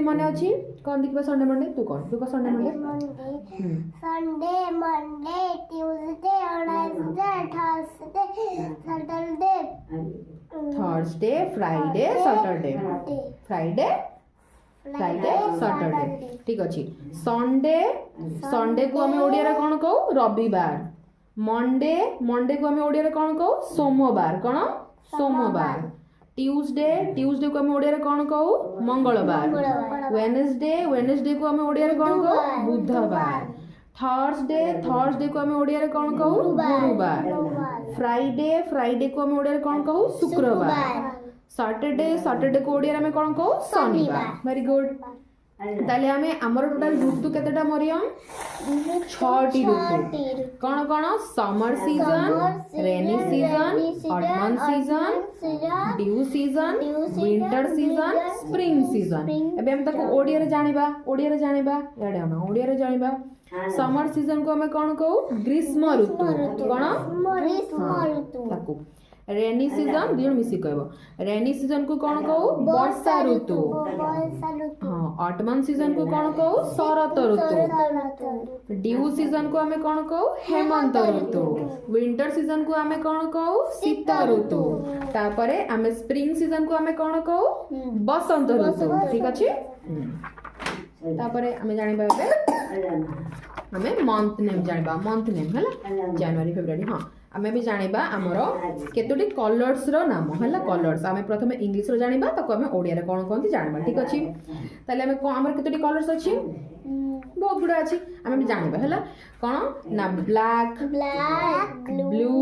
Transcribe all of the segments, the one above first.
मन अच्छी कौन देखा संडे मंडे तू कौन तू कह Sunday Monday Sunday Monday Tuesday Wednesday Thursday Saturday Thursday Friday Saturday Friday Saturday ठीक अच्छे संडे संडे को आम ओडिया कौन कहू रविवार मंडे मंडे को आम ओडिया कौन कहू सोमवार कौन सोमवार ट्यूसडे ट्यूसडे को आम ओडिया कौन कहू मंगलवार वेडनेसडे वेडनेसडे को आम ओडिया कौन कहू बुधवार थर्सडे थर्सडे को आम ओडिया कौन कहू गुरुवार फ्राइडे फ्राइडे को आम ओडिया कौन कहू शुक्रवार सैटरडे सैटरडे को ओडिया में कौन कहू शनिवार वेरी गुड ताले आमे हमर टोटल ऋतु केतेटा मरियम 6टी ऋतु कौन कौन summer season rainy season ottoman season due season winter season spring season एबे हम ताको ओडिया रे जानिबा याडे हम ओडिया रे जानिबा समर सीजन को हमें कौन कहू ग्रीष्म ऋतु कौन ग्रीष्म ऋतु ताको रेनी सीजन दियो मिसी कहबो रेनी सीजन को कौन कहू वर्षा ऋतु हां ऑटमन सीजन को कौन कहू शरत ऋतु ड्यू सीजन को हमें कौन कहू हेमंत ऋतु विंटर सीजन को हमें कौन कहू शीत ऋतु तापरे हमें स्प्रिंग सीजन को हमें कौन कहू बसंत ऋतु ठीक अछि तापरे हमें जानिबा बे हमें मंथ नेम जानिबा मंथ नेम हला जनवरी फेब्रुआरी हां आमे भी जानिबा हमरो केतोटी कलर्स रो नाम हला कलर्स आमे प्रथमे इंग्लिश रो जानिबा ताको आमे ओडिया रे कोन कोनती जानिबा ठीक अछि ताले आमे हमर केतोटी कलर्स अछि बहुत गुडा अछि आमे भी जानिबा हला कोन ना black blue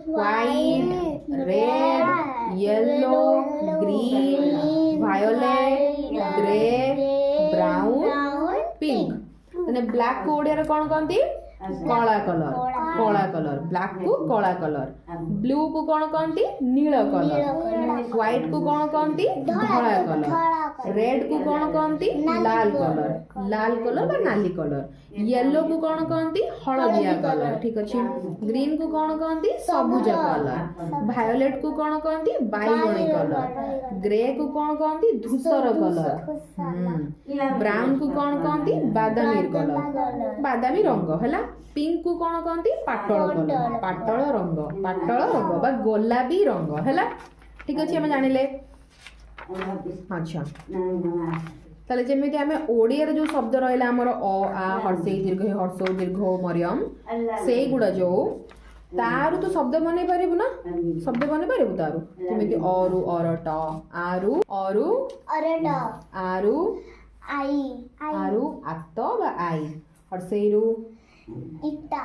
white red yellow green violet grey brown pink तने ब्लैक को ओडिया रे कोन कोनती काला कलर ब्लैक को काला कलर ब्लू को कौन कहती नील कलर व्हाइट को कौन कहती धला कलर रेड को कौन कहती लाल कलर बा नाली कलर येलो को कौन कहती हलदिया कलर ठीक अछि ग्रीन को कौन कहती सबुज कलर वायोलेट को कौन कहती बैगणी कलर ग्रे को कौन कहती धूसर कलर ब्राउन को कौन कहती बादामी रंग हैला पिंक को कौन कहती पाटल रंग बा गोलाबी रंग हैला ठीक अछि हम जानिले अच्छा ताले जेमिति हमें ओडिया रे जो शब्द रहला हमर अ आ हर्षे दीर्घ हर्षो दीर्घ मरियम सेई गुडा जो तारु तो शब्द बने पारिबु ना शब्द बने पारिबु तारु जेमिति अरु अरट आरु अरट आरु आई आरु आत बा आई हर्षेरु इटा